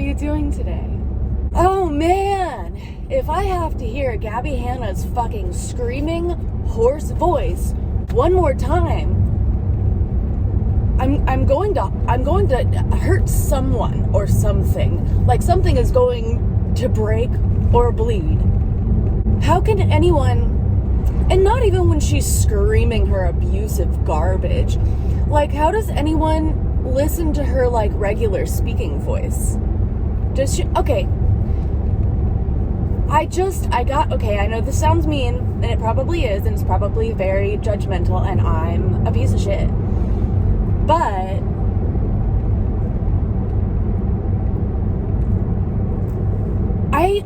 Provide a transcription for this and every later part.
you doing today? Oh man, if I have to hear Gabby Hanna's fucking screaming, hoarse voice one more time, I'm going to hurt someone or something. Like something is going to break or bleed. How can anyone, and not even when she's screaming her abusive garbage, like how does anyone listen to her like regular speaking voice? Does she, okay, I know this sounds mean, and it probably is, and it's probably very judgmental, and I'm a piece of shit. But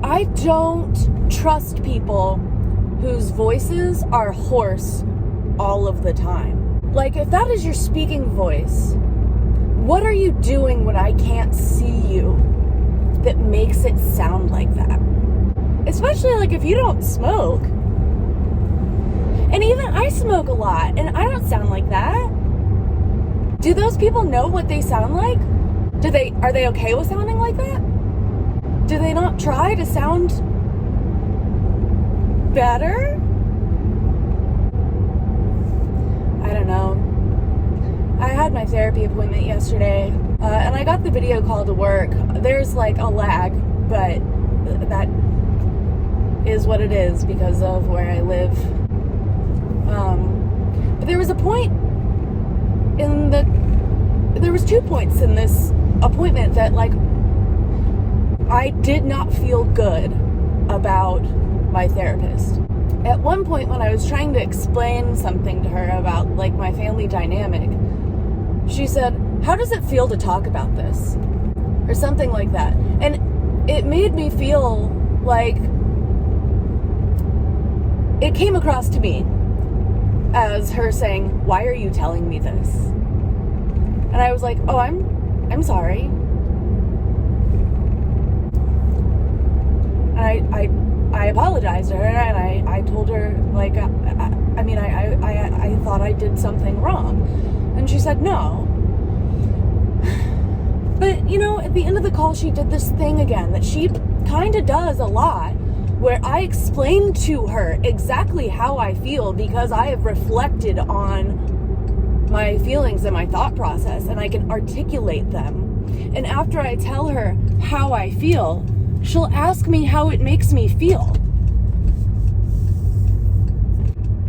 I don't trust people whose voices are hoarse all of the time. Like, if that is your speaking voice, what are you doing when I can't see you that makes it sound like that? Especially, like, if you don't smoke. And even I smoke a lot, and I don't sound like that. Do those people know what they sound like? Are they okay with sounding like that? Do they not try to sound better? I don't know. I had my therapy appointment yesterday, and I got the video call to work. There's like a lag, but that is what it is because of where I live. But there was a point there was 2 points in this appointment that, like, I did not feel good about my therapist. At one point when I was trying to explain something to her about, like, my family dynamic, she said, "How does it feel to talk about this?" Or something like that. And it made me feel like it came across to me as her saying, "Why are you telling me this?" And I was like, "Oh, I'm sorry." And I apologized to her, and I told her, like, I thought I did something wrong. And she said, "No." But, you know, at the end of the call, she did this thing again that she kind of does a lot, where I explained to her exactly how I feel because I have reflected on my feelings and my thought process, and I can articulate them. And after I tell her how I feel, she'll ask me how it makes me feel.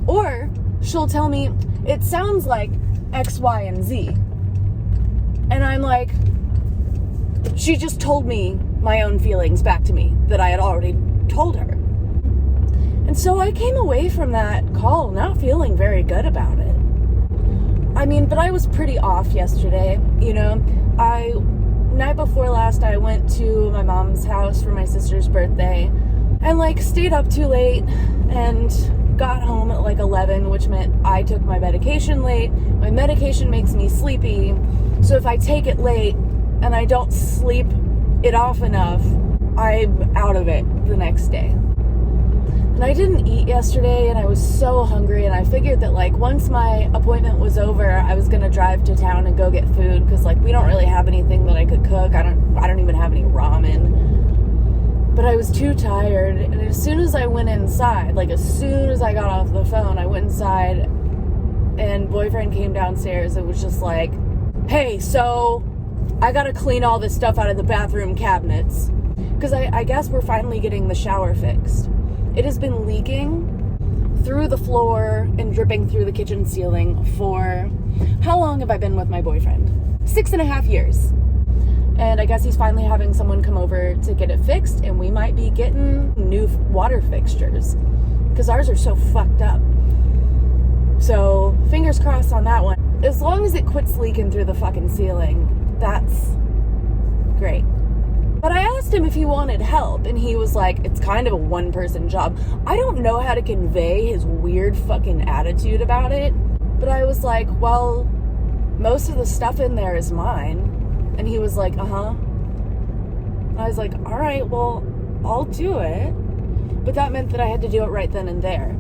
Or she'll tell me, "It sounds like X, Y, and Z." And I'm like, she just told me my own feelings back to me that I had already told her. And so I came away from that call not feeling very good about it. I mean, but I was pretty off yesterday, you know. Night before last, I went to my mom's house for my sister's birthday and, like, stayed up too late and got home at like 11, which meant I took my medication late. My medication makes me sleepy, so if I take it late and I don't sleep it off enough, I'm out of it the next day. And I didn't eat yesterday, and I was so hungry, and I figured that, like, once my appointment was over, I was gonna drive to town and go get food, because, like, we don't really have anything that I could cook. I don't even have any ramen. But I was too tired, and as soon as I went inside, like, as soon as I got off the phone, I went inside, and boyfriend came downstairs and was just like, "Hey, so I gotta clean all this stuff out of the bathroom cabinets." Because I guess we're finally getting the shower fixed. It has been leaking through the floor and dripping through the kitchen ceiling for, how long have I been with my boyfriend? 6.5 years. And I guess he's finally having someone come over to get it fixed, and we might be getting new water fixtures because ours are so fucked up. So fingers crossed on that one. As long as it quits leaking through the fucking ceiling, that's great. But I asked him if he wanted help, and he was like, "It's kind of a one-person job." I don't know how to convey his weird fucking attitude about it, but I was like, "Well, most of the stuff in there is mine." And he was like, "Uh-huh." I was like, "All right, well, I'll do it." But that meant that I had to do it right then and there.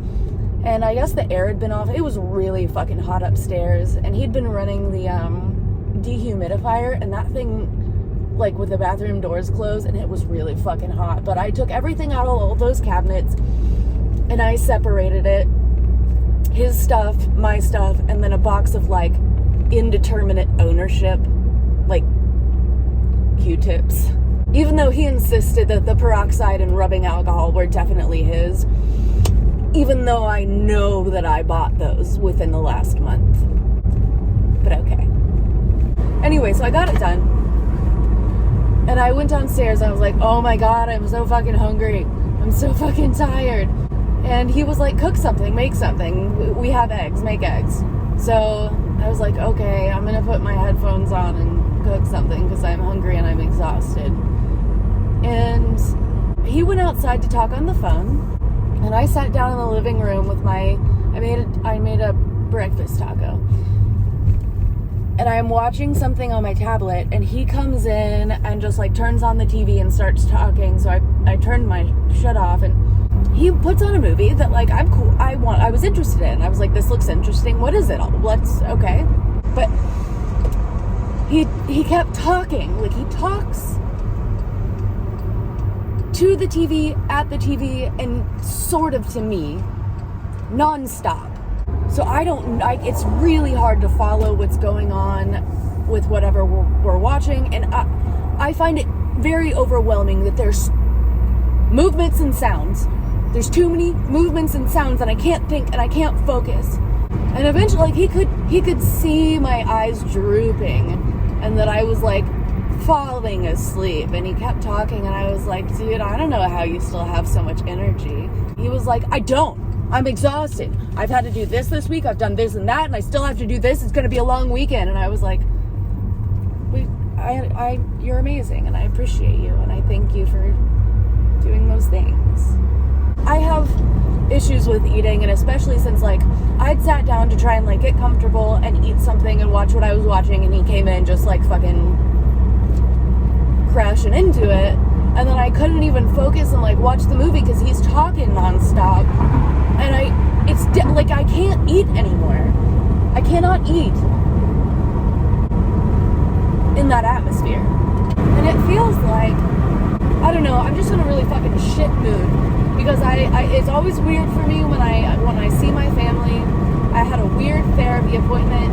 And I guess the air had been off. It was really fucking hot upstairs, and he'd been running the dehumidifier, and that thing like with the bathroom doors closed, and it was really fucking hot. But I took everything out of all those cabinets and I separated it. His stuff, my stuff, and then a box of like indeterminate ownership, like Q-tips. Even though he insisted that the peroxide and rubbing alcohol were definitely his, even though I know that I bought those within the last month. But okay. Anyway, so I got it done. And I went downstairs. I was like, oh my God, I'm so fucking hungry. I'm so fucking tired. And he was like, cook something, make something. We have eggs, make eggs. So I was like, okay, I'm gonna put my headphones on and cook something because I'm hungry and I'm exhausted. And he went outside to talk on the phone. And I sat down in the living room with I made a breakfast taco. And I'm watching something on my tablet, and he comes in and just like turns on the TV and starts talking. So I turned my shit off, and he puts on a movie that like I was interested in. I was like, this looks interesting. What is it? Okay. But he kept talking. Like, he talks to the TV, at the TV, and sort of to me, nonstop. So it's really hard to follow what's going on with whatever we're watching. And I find it very overwhelming that there's movements and sounds. There's too many movements and sounds, and I can't think and I can't focus. And eventually, like, he could see my eyes drooping and that I was like falling asleep. And he kept talking, and I was like, dude, I don't know how you still have so much energy. He was like, I'm exhausted. I've had to do this week. I've done this and that, and I still have to do this. It's going to be a long weekend. And I was like, you're amazing, and I appreciate you, and I thank you for doing those things. I have issues with eating, and especially since like I'd sat down to try and like get comfortable and eat something and watch what I was watching, and he came in just like fucking crashing into it, and then I couldn't even focus and like watch the movie because he's talking nonstop, and I can't eat anymore. I cannot eat in that atmosphere, and it feels like, I don't know, I'm just in a really fucking shit mood, because it's always weird for me when I see my family. I had a weird therapy appointment.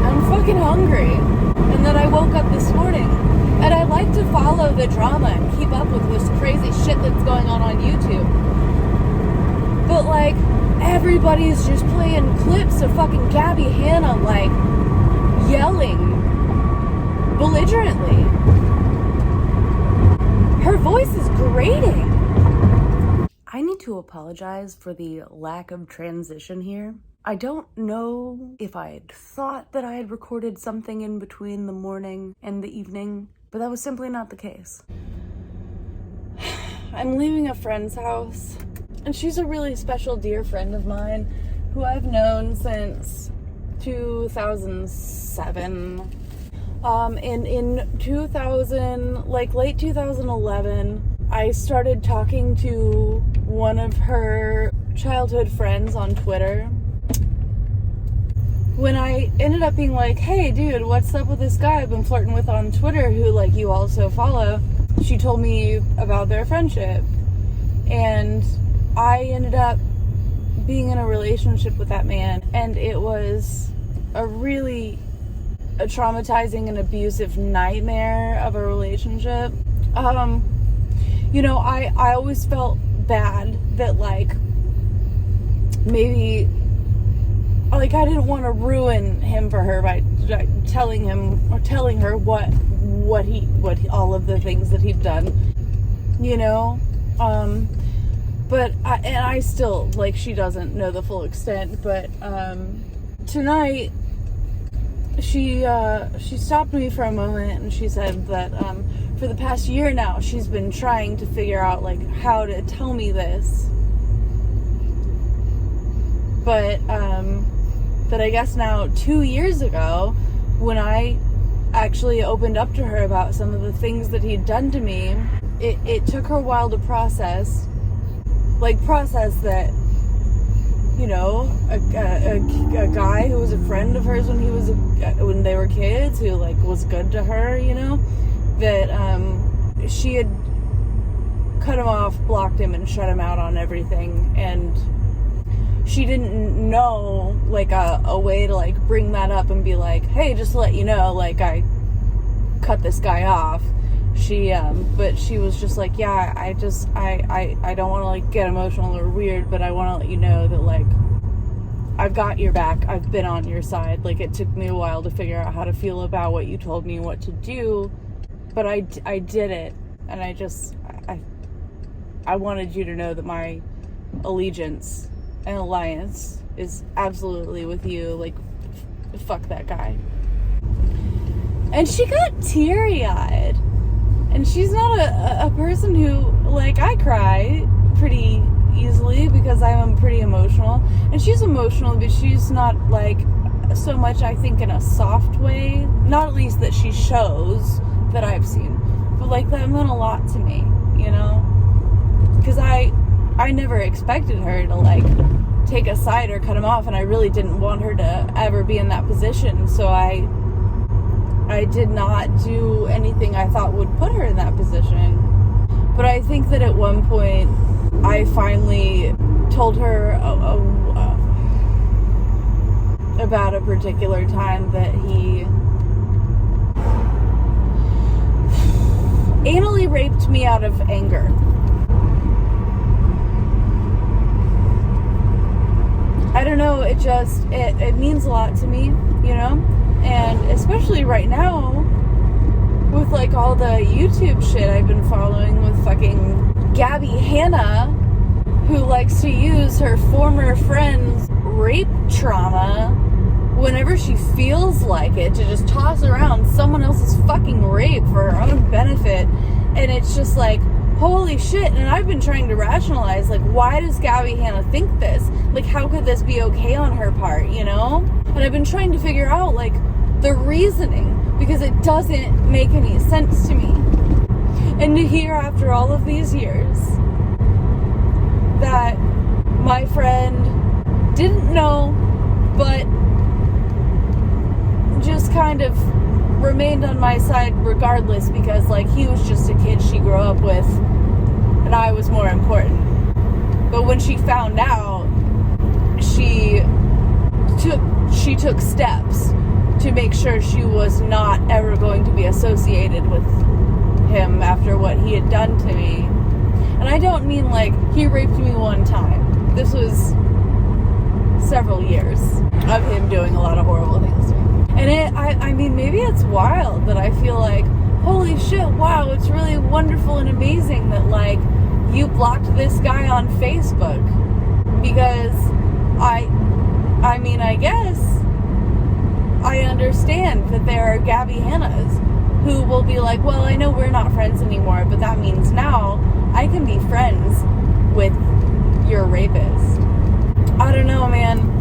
I'm fucking hungry, and then I woke up this morning, and I like to follow the drama and keep up with this crazy shit that's going on YouTube. But like, everybody's just playing clips of fucking Gabby Hanna like yelling belligerently. Her voice is grating. I need to apologize for the lack of transition here. I don't know if I had thought that I had recorded something in between the morning and the evening, but that was simply not the case. I'm leaving a friend's house, and she's a really special dear friend of mine who I've known since 2007. In 2000, like late 2011, I started talking to one of her childhood friends on Twitter. When I ended up being like, hey dude, what's up with this guy I've been flirting with on Twitter who like you also follow, she told me about their friendship. And I ended up being in a relationship with that man, and it was a traumatizing and abusive nightmare of a relationship. I always felt bad that like maybe like I didn't want to ruin him for her by telling her what all of the things that he'd done, but I still, like, she doesn't know the full extent, but tonight she stopped me for a moment, and she said that for the past year now she's been trying to figure out like how to tell me this, but I guess now 2 years ago, when I actually opened up to her about some of the things that he'd done to me, it took her a while to process that, a guy who was a friend of hers when they were kids, who like was good to her, that she had cut him off, blocked him, and shut him out on everything, and she didn't know, like, a way to, like, bring that up and be like, hey, just to let you know, like, I cut this guy off. But she was just like, yeah, I don't want to, like, get emotional or weird, but I want to let you know that, like, I've got your back. I've been on your side. Like, it took me a while to figure out how to feel about what you told me and what to do, but I did it, and I wanted you to know that my allegiance and alliance is absolutely with you. Like, fuck that guy. And she got teary-eyed. And she's not a person who, like, I cry pretty easily because I'm pretty emotional. And she's emotional, but she's not, like, so much, I think, in a soft way. Not at least that she shows that I've seen. But, like, that meant a lot to me, you know? Because I never expected her to, like, take a side or cut him off, and I really didn't want her to ever be in that position, so I did not do anything I thought would put her in that position. But I think that at one point I finally told her about a particular time that he anally raped me out of anger. I don't know, it means a lot to me, you know? And especially right now, with, like, all the YouTube shit I've been following with fucking Gabby Hanna, who likes to use her former friend's rape trauma whenever she feels like it to just toss around someone else's fucking rape for her own benefit. And it's just like, holy shit. And I've been trying to rationalize, like, why does Gabby Hanna think this? Like, how could this be okay on her part, you know? And I've been trying to figure out, like, the reasoning, because it doesn't make any sense to me. And to hear after all of these years that my friend didn't know, but just kind of remained on my side regardless, because, like, he was just a kid she grew up with and I was more important. But when she found out, she took steps to make sure she was not ever going to be associated with him after what he had done to me. And I don't mean, like, he raped me one time. This was several years of him doing a lot of horrible things to me. And I mean, maybe it's wild that I feel like, holy shit, wow, it's really wonderful and amazing that, like, you blocked this guy on Facebook. Because I mean, I guess I understand that there are Gabby Hannas who will be like, well, I know we're not friends anymore, but that means now I can be friends with your rapist. I don't know, man.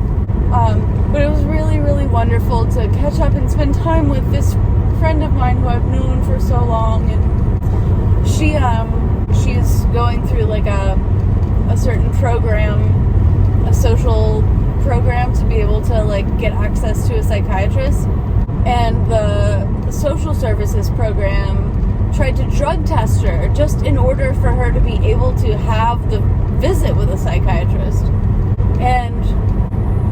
But it was really, really wonderful to catch up and spend time with this friend of mine who I've known for so long. And she's going through, like, a certain program, a social program, to be able to, like, get access to a psychiatrist. And the social services program tried to drug test her just in order for her to be able to have the visit with a psychiatrist. And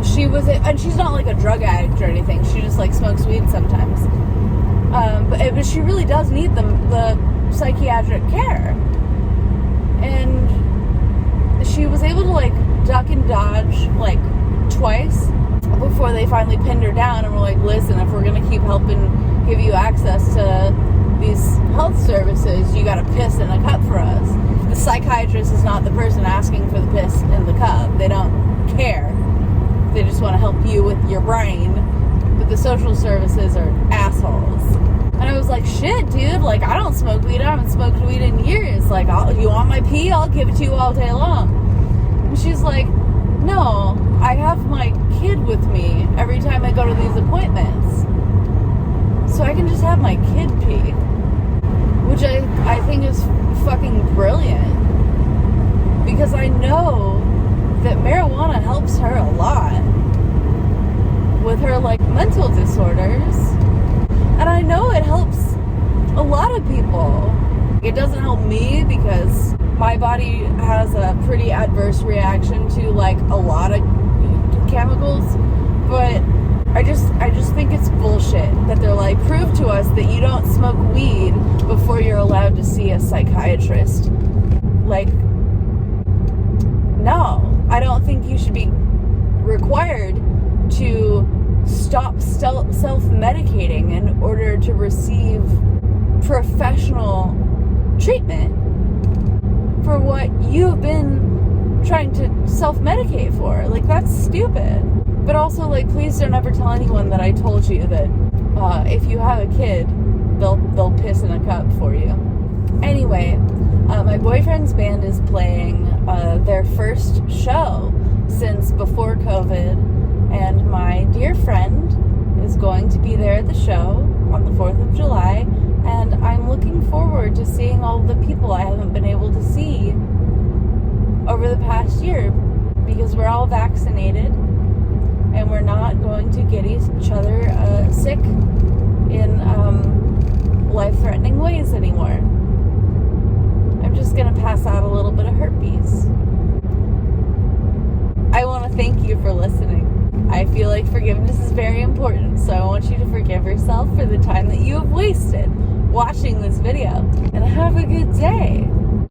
she's not, like, a drug addict or anything. She just, like, smokes weed sometimes. But she really does need the psychiatric care. And she was able to, like, duck and dodge, like, twice before they finally pinned her down and were like, listen, if we're going to keep helping give you access to these health services, you got to piss in a cup for us. The psychiatrist is not the person asking for the piss in the cup. They don't care. They just want to help you with your brain. But the social services are assholes. And I was like, shit, dude, like, I don't smoke weed. I haven't smoked weed in years. Like, you want my pee? I'll give it to you all day long. And she's like, no, I have my kid with me every time I go to these appointments. So I can just have my kid pee. Which I think is fucking brilliant. Because I know that marijuana helps her a lot with her, like, mental disorders. And I know it helps a lot of people it doesn't help me because my body has a pretty adverse reaction to like a lot of chemicals, but I just think it's bullshit that they're like, prove to us that you don't smoke weed before you're allowed to see a psychiatrist. Like, no, I don't think you should be required to stop self-medicating in order to receive professional treatment for what you've been trying to self-medicate for. Like, that's stupid. But also, like, please don't ever tell anyone that I told you that if you have a kid, they'll piss in a cup for you. Anyway, my boyfriend's band is playing their first show since before COVID, and my dear friend is going to be there at the show on the 4th of July, and I'm looking forward to seeing all the people I haven't been able to see over the past year because we're all vaccinated and we're not going to get each other sick in life-threatening ways anymore. I'm just going to pass out a little bit of herpes. I want to thank you for listening. I feel like forgiveness is very important, so I want you to forgive yourself for the time that you have wasted watching this video. And have a good day.